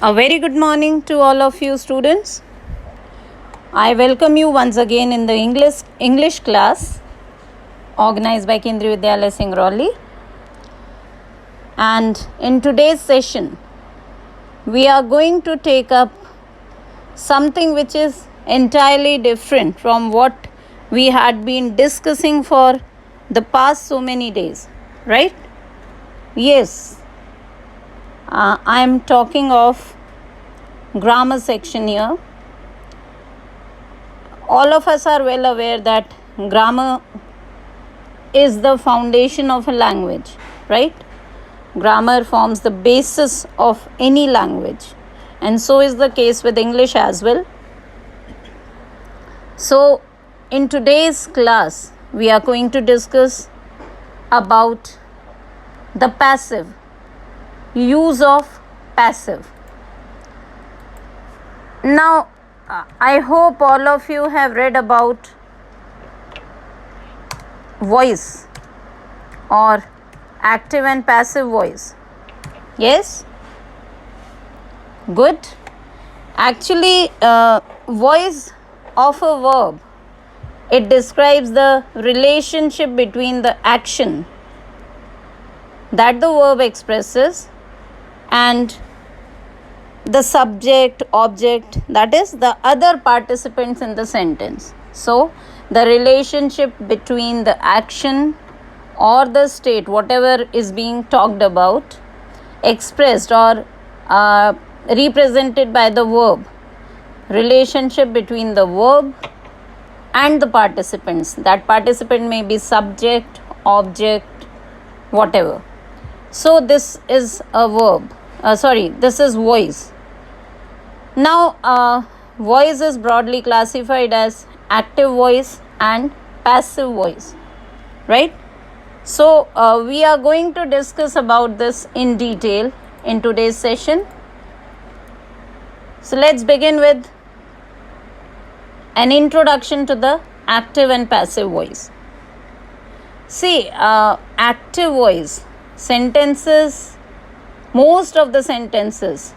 A very good morning to all of you students. I welcome you once again in the English class organized by Kendriya Vidyalaya Singrauli. And in today's session, we are going to take up something which is entirely different from what we had been discussing for the past so many days, right? Yes, I am talking of grammar section here. All of us are well aware that grammar is the foundation of a language, right? Grammar forms the basis of any language, and so is the case with English as well. So, in today's class, we are going to discuss about the passive, use of passive. Now, I hope all of you have read about voice or active and passive voice. Yes? Good. Actually, voice of a verb, it describes the relationship between the action that the verb expresses and the subject, object, that is the other participants in the sentence. So, the relationship between the action or the state, whatever is being talked about, expressed or represented by the verb, relationship between the verb and the participants. That participant may be subject, object, whatever. So, this is a verb. This is voice. Now, voice is broadly classified as active voice and passive voice, right? So, we are going to discuss about this in detail in today's session. So, let's begin with an introduction to the active and passive voice. See, active voice, sentences, most of the sentences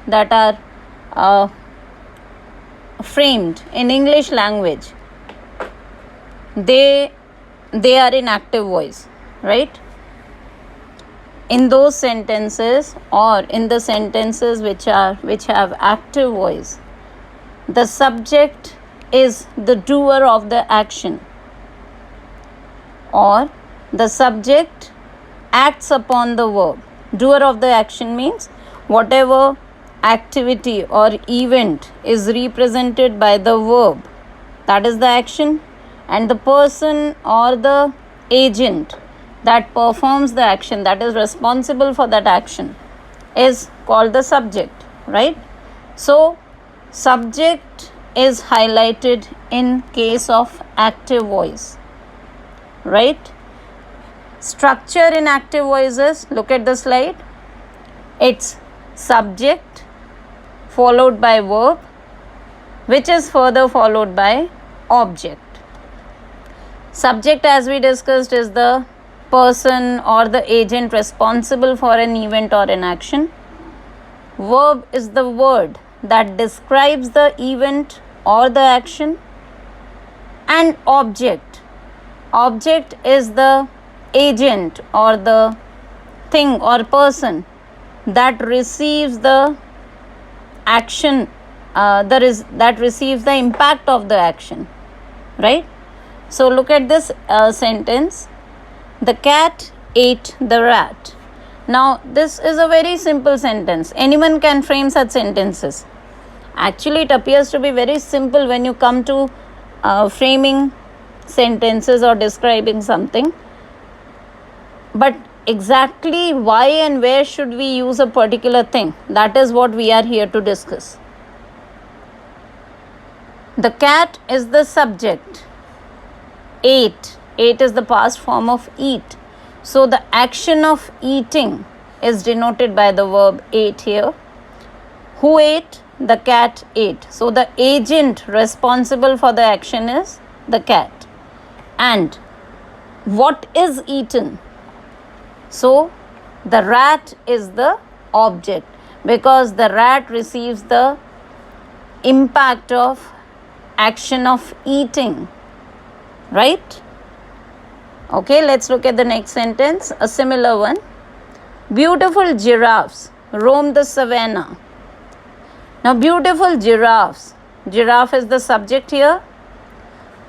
that are framed in English language, they are in active voice, right? In those sentences or in the sentences which have active voice, the subject is the doer of the action, or the subject acts upon the verb. Doer of the action means whatever activity or event is represented by the verb, that is the action, and the person or the agent that performs the action, that is responsible for that action, is called the subject, right? So, subject is highlighted in case of active voice, right? Structure in active voices, look at the slide. It's subject followed by verb, which is further followed by object. Subject, as we discussed, is the person or the agent responsible for an event or an action. Verb is the word that describes the event or the action. And object is the agent or the thing or person that receives the action, that receives the impact of the action, right? So, look at this sentence. The cat ate the rat. Now, this is a very simple sentence. Anyone can frame such sentences. Actually, it appears to be very simple when you come to framing sentences or describing something. But exactly why and where should we use a particular thing? That is what we are here to discuss. The cat is the subject. Ate is the past form of eat. So, the action of eating is denoted by the verb ate here. Who ate? The cat ate. So, the agent responsible for the action is the cat. And what is eaten? So, the rat is the object. because the rat receives the impact of action of eating, right? Okay, let's look at the next sentence, a similar one. Beautiful giraffes roam the savannah. Now, beautiful giraffes, giraffe is the subject here.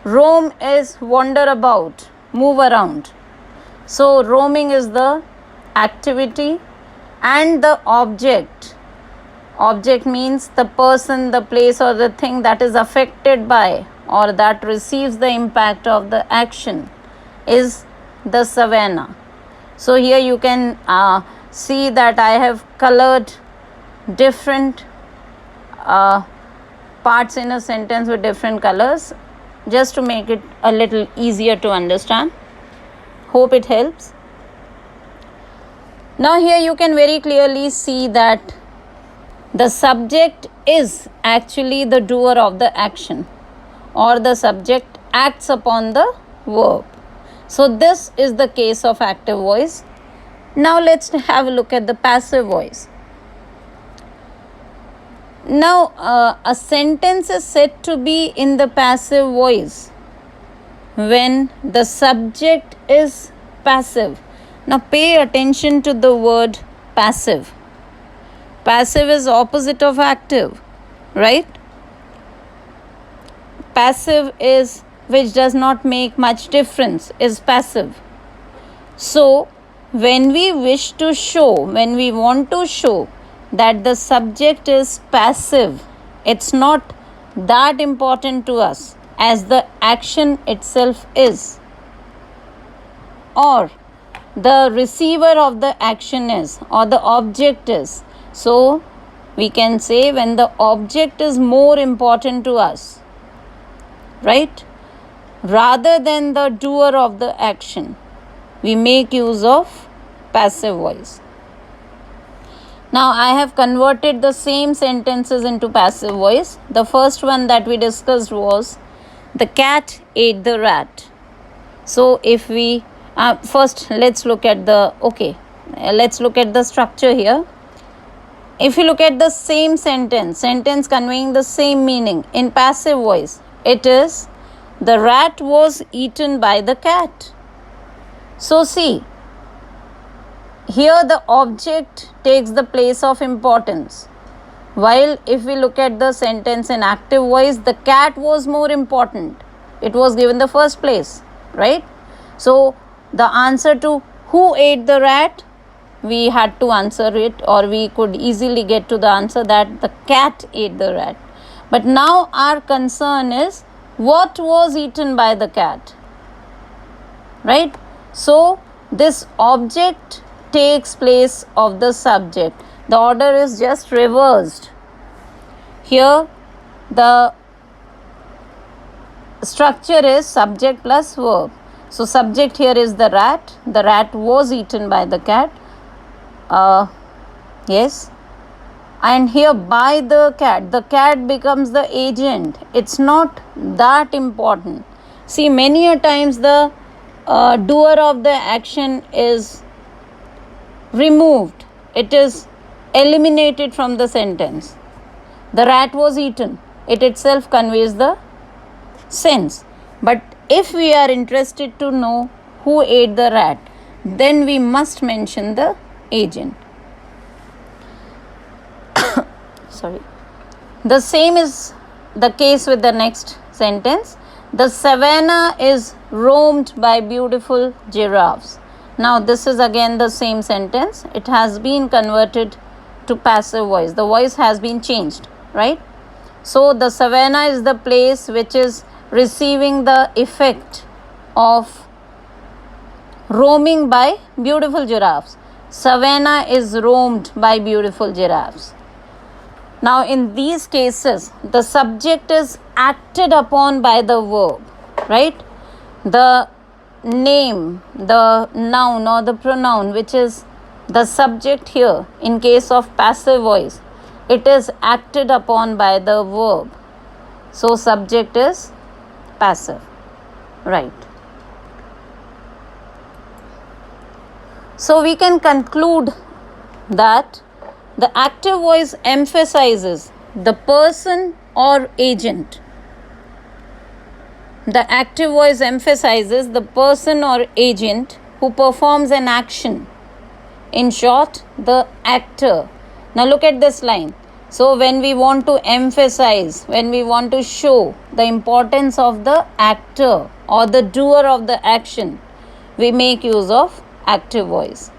Roam is wander about, move around. So, roaming is the activity, and the object. Object means the person, the place, or the thing that is affected by or that receives the impact of the action is the savannah. So, here you can see that I have colored different parts in a sentence with different colors just to make it a little easier to understand. Hope it helps. Now here you can very clearly see that the subject is actually the doer of the action, or the subject acts upon the verb. So this is the case of active voice. Now let's have a look at the passive voice. Now, a sentence is said to be in the passive voice when the subject is passive. Now, pay attention to the word passive. Passive is opposite of active, right? Passive is which does not make much difference, is passive. So, when we wish to show, when we want to show that the subject is passive, it's not that important to us as the action itself is, or the receiver of the action is, or the object is. So we can say when the object is more important to us, right, rather than the doer of the action, we make use of passive voice. Now, I have converted the same sentences into passive voice. The first one that we discussed was, the cat ate the rat. So, if we, first let's look at the, let's look at the structure here. If you look at the same sentence conveying the same meaning in passive voice, it is, the rat was eaten by the cat. So, see, here the object takes the place of importance, while if we look at the sentence in active voice, the cat was more important. It was given the first place, right? So the answer to who ate the rat, we had to answer it, or we could easily get to the answer that the cat ate the rat. But now our concern is what was eaten by the cat, right? So this object takes place of the subject. The order is just reversed. Here the structure is subject plus verb. So subject here is the rat. The rat was eaten by the cat. Yes. And here by the cat becomes the agent. It's not that important. See, many a times the doer of the action is removed. It is eliminated from the sentence. The rat was eaten. It itself conveys the sense. But if we are interested to know who ate the rat, then we must mention the agent. Sorry. The same is the case with the next sentence. The savannah is roamed by beautiful giraffes. Now this is again the same sentence. It has been converted to passive voice. The voice has been changed, right? So the savannah is the place which is receiving the effect of roaming by beautiful giraffes. Savannah is roamed by beautiful giraffes. Now in these cases, the subject is acted upon by the verb, right? The name, the noun or the pronoun which is the subject here in case of passive voice, it is acted upon by the verb. So subject is passive, right? So we can conclude that The active voice emphasizes the person or agent. The active voice emphasizes the person or agent who performs an action. In short, the actor. Now look at this line. So when we want to emphasize, when we want to show the importance of the actor or the doer of the action, we make use of active voice.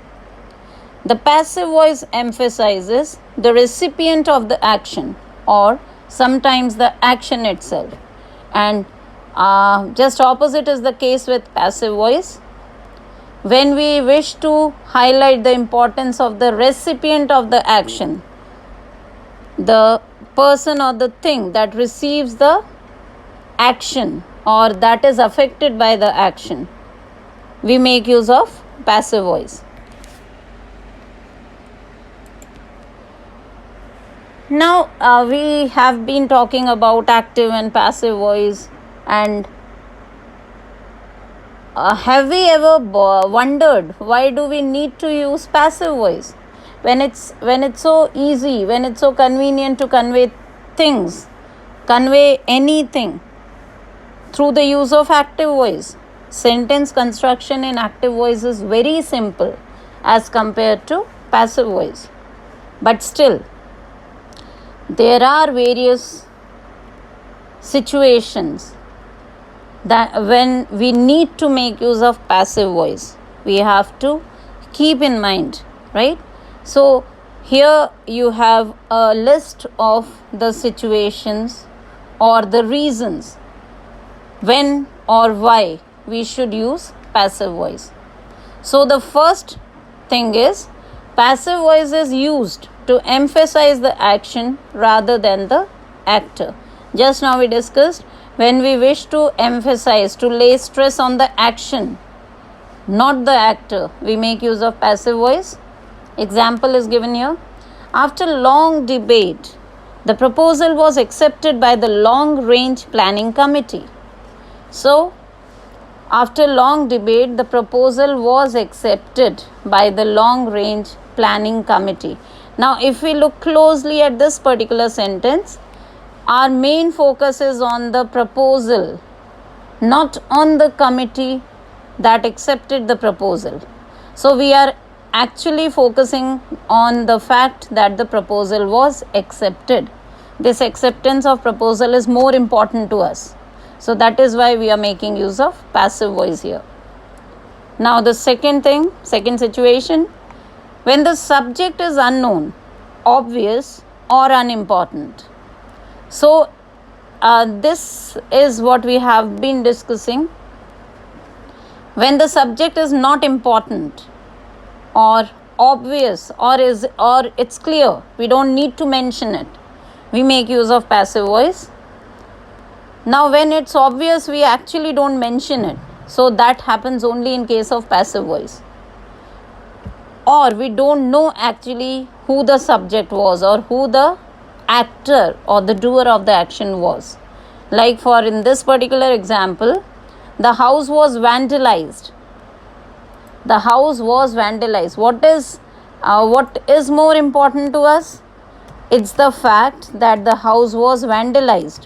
The passive voice emphasizes the recipient of the action or sometimes the action itself. And just opposite is the case with passive voice. When we wish to highlight the importance of the recipient of the action, the person or the thing that receives the action or that is affected by the action, we make use of passive voice. Now we have been talking about active and passive voice, and have we ever wondered why do we need to use passive voice when it's so easy, when it's so convenient to convey anything through the use of active voice? Sentence construction in active voice is very simple as compared to passive voice, but still there are various situations that when we need to make use of passive voice, we have to keep in mind, right? So here you have a list of the situations or the reasons when or why we should use passive voice. So the first thing is, passive voice is used to emphasize the action rather than the actor. Just now we discussed, when we wish to emphasize, to lay stress on the action, not the actor, we make use of passive voice. Example is given here. After long debate, the proposal was accepted by the long range planning committee. So after long debate, the proposal was accepted by the long range planning committee. Now if we look closely at this particular sentence, our main focus is on the proposal, not on the committee that accepted the proposal. So we are actually focusing on the fact that the proposal was accepted. This acceptance of proposal is more important to us. So that is why we are making use of passive voice here. Now the second situation, when the subject is unknown, obvious or unimportant. So this is what we have been discussing. When the subject is not important or obvious or it's clear, we don't need to mention it, we make use of passive voice. Now when it's obvious, we actually don't mention it. So that happens only in case of passive voice. Or we don't know actually who the subject was or who the actor or the doer of the action was. Like for in this particular example, the house was vandalized. The house was vandalized. What is more important to us? It's the fact that the house was vandalized.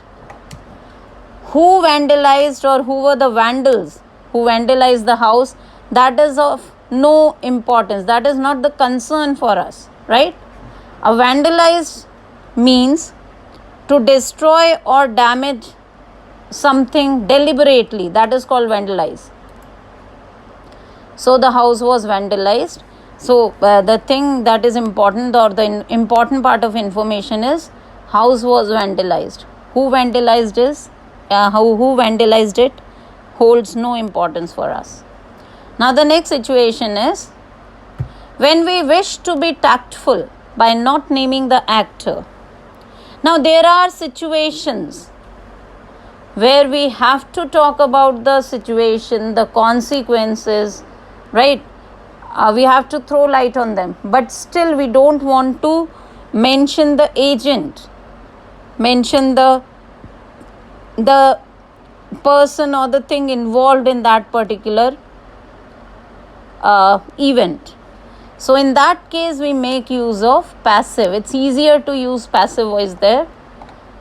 Who vandalized or who were the vandals who vandalized the house, that is of no importance. That is not the concern for us, right? A vandalized means to destroy or damage something deliberately. That is called vandalize. So the house was vandalized. So the thing that is important, or the important part of information, is house was vandalized. Who vandalized it holds no importance for us. Now the next situation is when we wish to be tactful by not naming the actor. Now there are situations where we have to talk about the situation, the consequences, right? We have to throw light on them, but still we don't want to mention the agent, mention the person or the thing involved in that particular event. So in that case, we make use of passive. It's easier to use passive voice there.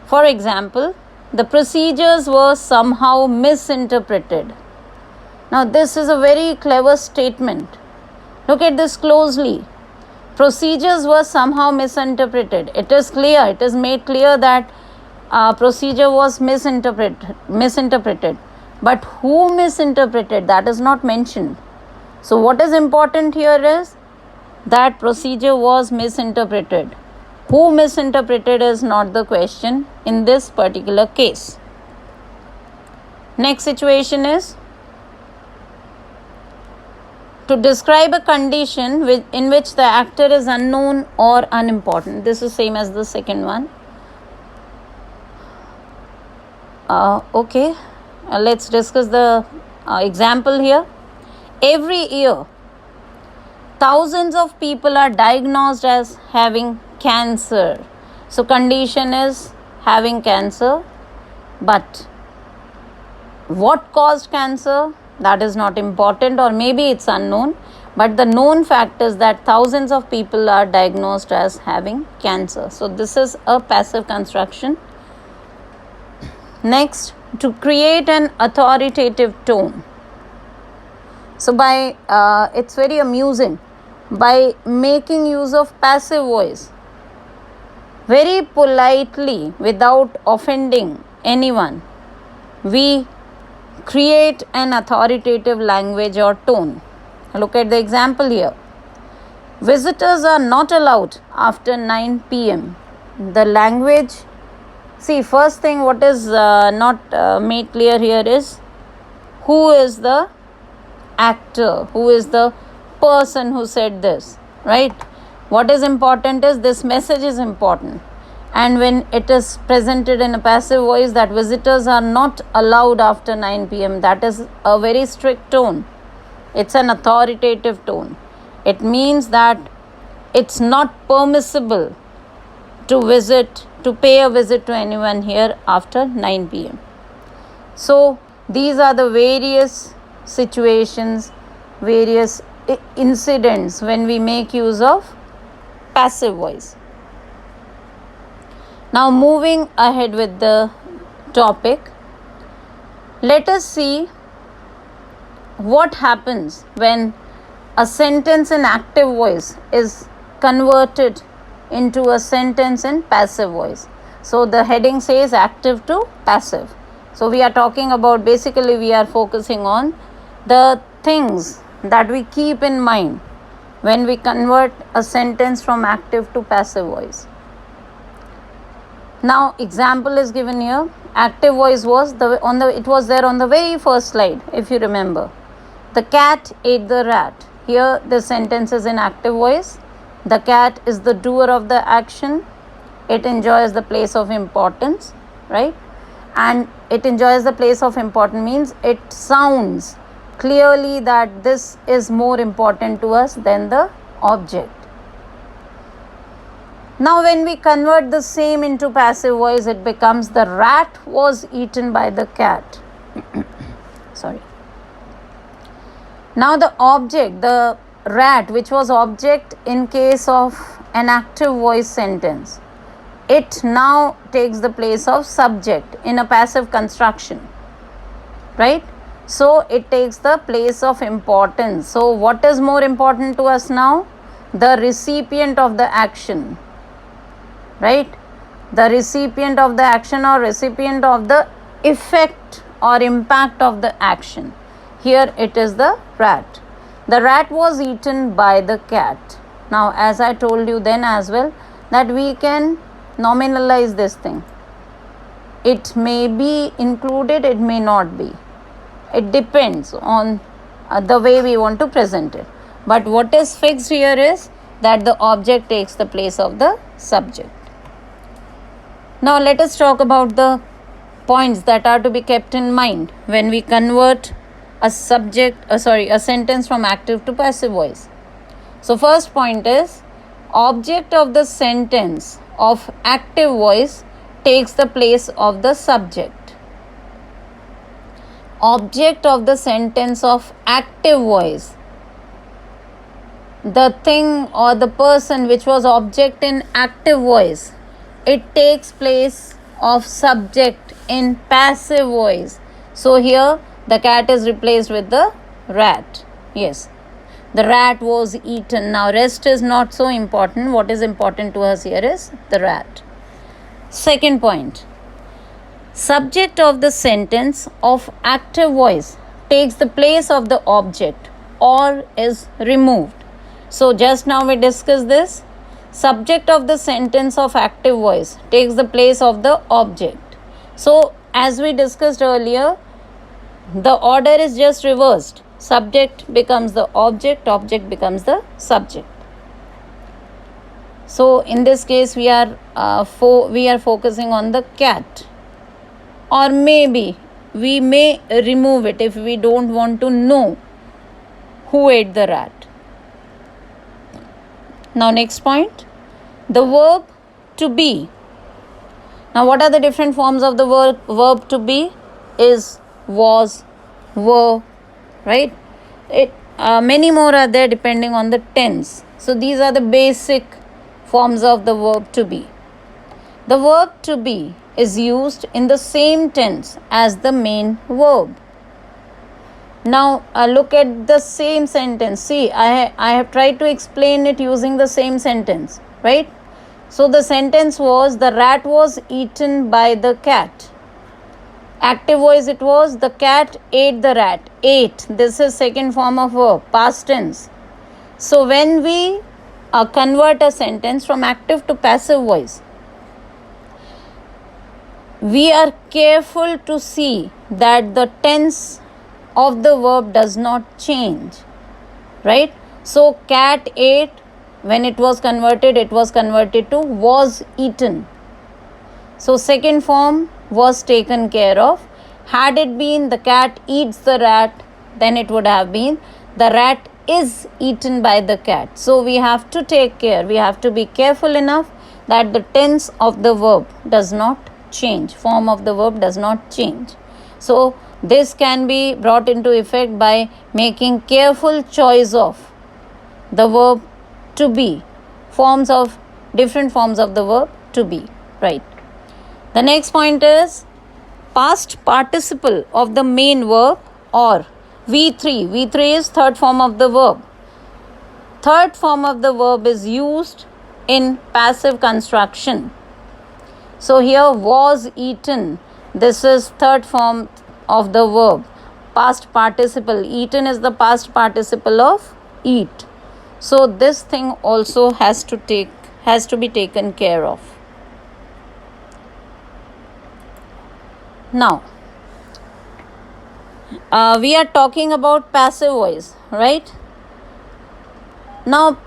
For example, the procedures were somehow misinterpreted. Now this is a very clever statement. Look at this closely. Procedures were somehow misinterpreted. It is clear, it is made clear that procedure was misinterpreted. But who misinterpreted? That is not mentioned. So what is important here is that procedure was misinterpreted. Who misinterpreted is not the question in this particular case. Next situation is to describe a condition in which the actor is unknown or unimportant. This is same as the second one. Let's discuss the example here. Every year, thousands of people are diagnosed as having cancer. So condition is having cancer, but what caused cancer? That is not important, or maybe it's unknown, but the known fact is that thousands of people are diagnosed as having cancer. So this is a passive construction. Next, to create an authoritative tone. So by it's very amusing, by making use of passive voice, very politely without offending anyone, we create an authoritative language or tone. Look at the example here. Visitors are not allowed after 9 p.m. The language, see, first thing what is not made clear here is who is the actor, who is the person who said this, right? What is important is this message is important. And when it is presented in a passive voice that visitors are not allowed after 9 p.m., that is a very strict tone. It's an authoritative tone. It means that it's not permissible to pay a visit to anyone here after 9 p.m. So these are the various situations, various incidents when we make use of passive voice. Now moving ahead with the topic, let us see what happens when a sentence in active voice is converted into a sentence in passive voice. So the heading says active to passive. So we are talking about, basically we are focusing on the things that we keep in mind when we convert a sentence from active to passive voice. Now example is given here. Active voice was it was there on the very first slide, if you remember. The cat ate the rat. Here the sentence is in active voice. The cat is the doer of the action. It enjoys the place of importance, right? And it enjoys the place of importance means it sounds clearly that this is more important to us than the object. Now when we convert the same into passive voice, it becomes the rat was eaten by the cat. Sorry. Now the object, the rat, which was object in case of an active voice sentence, it now takes the place of subject in a passive construction, right? So it takes the place of importance. So what is more important to us now? The recipient of the action, right? The recipient of the action or recipient of the effect or impact of the action. Here it is the rat. The rat was eaten by the cat. Now as I told you then as well, that we can nominalize this thing. It may be included, it may not be. It depends on the way we want to present it. But what is fixed here is that the object takes the place of the subject. Now let us talk about the points that are to be kept in mind when we convert a sentence from active to passive voice. So first point is, object of the sentence of active voice takes the place of the subject. Object of the sentence of active voice the thing or the person which was object in active voice, it takes place of subject in passive voice. So here the cat is replaced with the rat. Yes, the rat was eaten. Now rest is not so important. What is important to us here is the rat. Second point, subject of the sentence of active voice takes the place of the object or is removed. So just now we discussed this. Subject of the sentence of active voice takes the place of the object. So as we discussed earlier, the order is just reversed. Subject becomes the object, object becomes the subject. So in this case we are focusing on the cat, or maybe we may remove it if we don't want to know who ate the rat. Now next point, the verb to be. Now what are the different forms of the verb to be? Is, was, were, right? Many more are there depending on the tense. So these are the basic forms of the verb to be. The verb to be is used in the same tense as the main verb. Now look at the same sentence. See, I have tried to explain it using the same sentence, right? So the sentence was, the rat was eaten by the cat. Active voice it was, the cat ate the rat. Ate, this is second form of verb, past tense. So when we convert a sentence from active to passive voice, we are careful to see that the tense of the verb does not change, right? So cat ate, when it was converted to was eaten. So second form was taken care of. Had it been the cat eats the rat, then it would have been the rat is eaten by the cat. So we have to take care, we have to be careful enough that the tense of the verb does not change, form of the verb does not change. So this can be brought into effect by making careful choice of the verb to be, different forms of the verb to be, right? The next point is past participle of the main verb, or V3. V3 is third form of the verb. Third form of the verb is used in passive construction. So here was eaten, this is third form of the verb, past participle. Eaten is the past participle of eat. So this thing also has to be taken care of. Now we are talking about passive voice, right? Now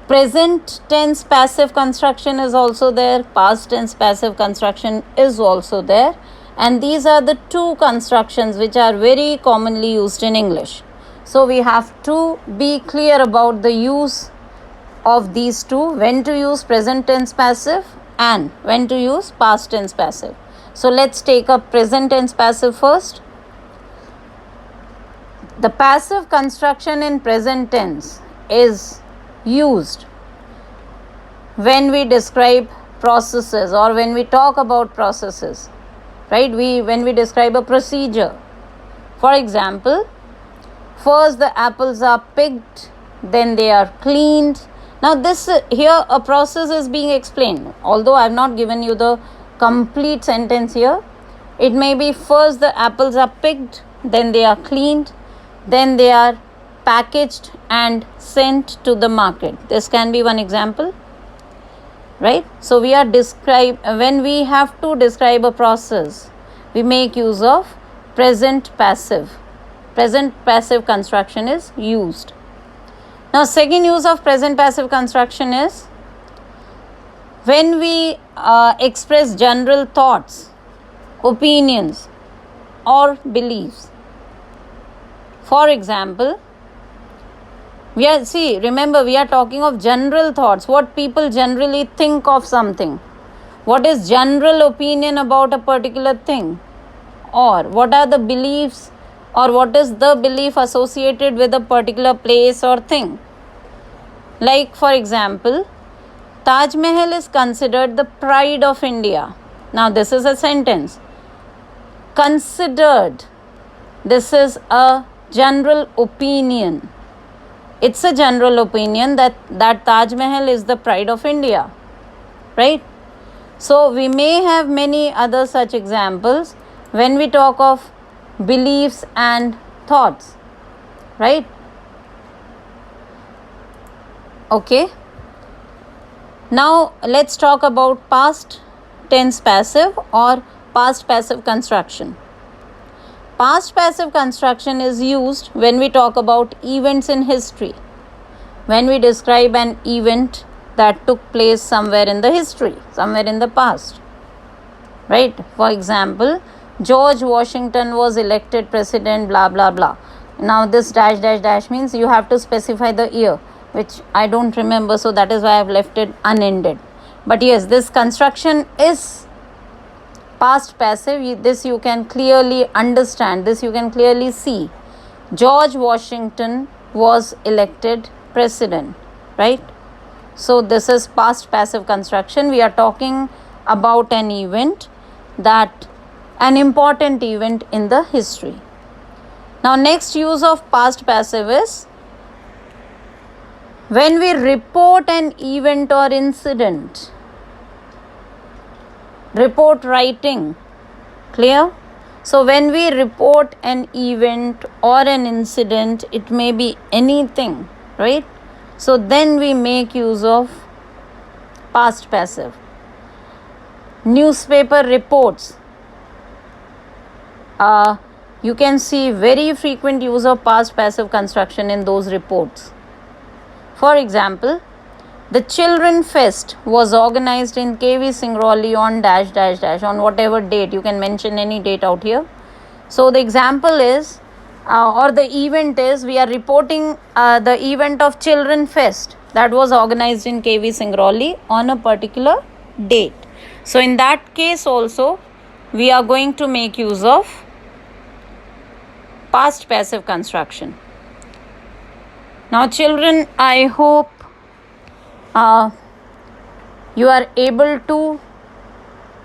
present tense passive construction is also there, past tense passive construction is also there, and these are the two constructions which are very commonly used in English. So we have to be clear about the use of these two, when to use present tense passive and when to use past tense passive. So let's take up present tense passive first. The passive construction in present tense is used when we describe processes or when we talk about processes, right? When we describe a procedure. For example, first the apples are picked, then they are cleaned. Now this here a process is being explained, although I have not given you the complete sentence here. It may be first the apples are picked, then they are cleaned, then they are packaged and sent to the market. This can be one example, right? So we are when we have to describe a process, we make use of present passive. Present passive construction is used. Now second use of present passive construction is when we express general thoughts, opinions or beliefs. For example, remember we are talking of general thoughts, what people generally think of something, what is general opinion about a particular thing, or what are the beliefs or what is the belief associated with a particular place or thing. Like for example, Taj Mahal is considered the pride of India. Now this is a sentence. Considered. This is a general opinion. It's a general opinion that Taj Mahal is the pride of India. Right? So we may have many other such examples when we talk of beliefs and thoughts. Right? Okay. Now let's talk about past tense passive or past passive construction. Past passive construction is used when we talk about events in history, when we describe an event that took place somewhere in the history, somewhere in the past. Right? For example, George Washington was elected president, blah blah blah. Now this dash dash dash means you have to specify the year, which I don't remember, so that is why I have left it unended. But yes, this construction is past passive. This you can clearly understand, this you can clearly see. George Washington was elected president, right? So this is past passive construction. We are talking about an event, that an important event in the history. Now next use of past passive is when we report an event or incident. Report writing. Clear? So when we report an event or an incident, it may be anything, right? So then we make use of past passive. Newspaper reports. You can see very frequent use of past passive construction in those reports. For example, the Children Fest was organized in KV Singrauli on dash dash dash, on whatever date. You can mention any date out here. So the example is or the event is, we are reporting the event of Children Fest that was organized in KV Singrauli on a particular date. So in that case also we are going to make use of past passive construction. Now children, I hope you are able to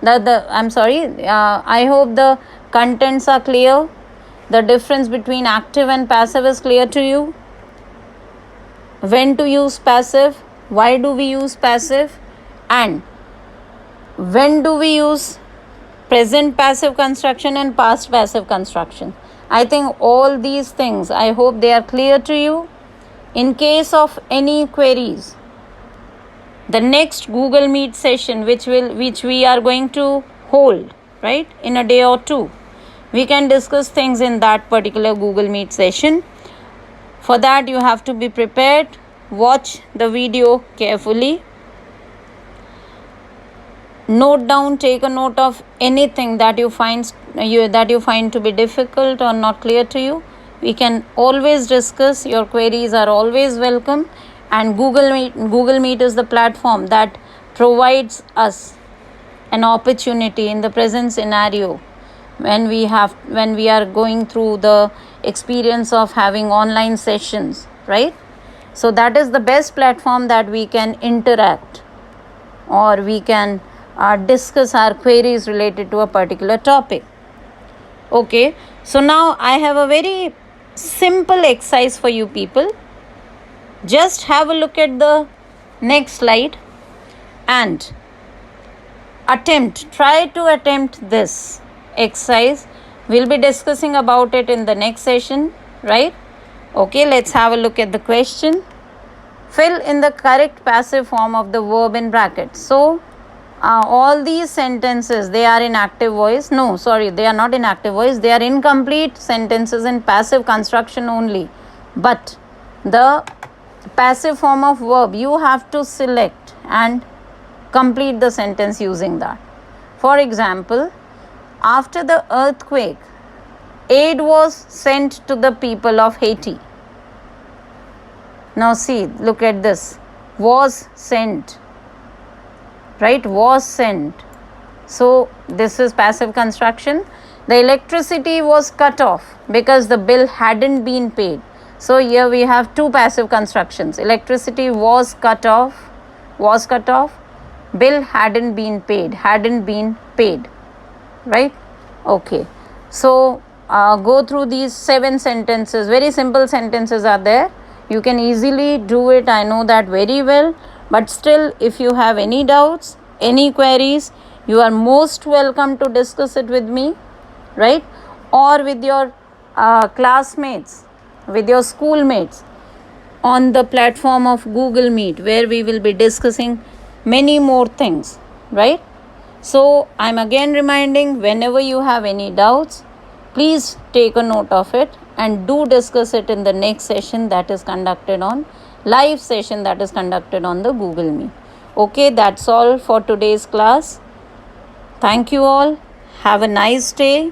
I hope the contents are clear. The difference between active and passive is clear to you. When to use passive, why do we use passive, and when do we use present passive construction and past passive construction. I think all these things, I hope they are clear to you. In case of any queries, the next Google Meet session which we are going to hold, right, in a day or two, we can discuss things in that particular Google Meet session. For that you have to be prepared. Watch the video carefully. Note down, take a note of anything that you find to be difficult or not clear to you. We can always discuss. Your queries are always welcome, and Google Meet is the platform that provides us an opportunity in the present scenario when we are going through the experience of having online sessions, right? So that is the best platform that we can interact, or we can discuss our queries related to a particular topic. Okay, so now I have a very simple exercise for you people. Just have a look at the next slide and try to attempt this exercise. We'll be discussing about it in the next session, right? Okay, let's have a look at the question. Fill in the correct passive form of the verb in brackets. So all these sentences, they are in active voice. No, sorry, they are not in active voice. They are incomplete sentences in passive construction only. But the passive form of verb, you have to select and complete the sentence using that. For example, after the earthquake, aid was sent to the people of Haiti. Now see, look at this. Was sent. Right? Was sent. So this is passive construction. The electricity was cut off because the bill hadn't been paid. So here we have two passive constructions. Electricity was cut off, bill hadn't been paid, right? Okay, so go through these 7 sentences. Very simple sentences are there. You can easily do it, I know that very well, but still, if you have any doubts, any queries, you are most welcome to discuss it with me, right? Or with your classmates, with your schoolmates on the platform of Google Meet, where we will be discussing many more things, right? So I'm again reminding, whenever you have any doubts, please take a note of it and do discuss it in the next session that is conducted on live session that is conducted on the Google Meet. Okay, that's all for today's class. Thank you all. Have a nice day.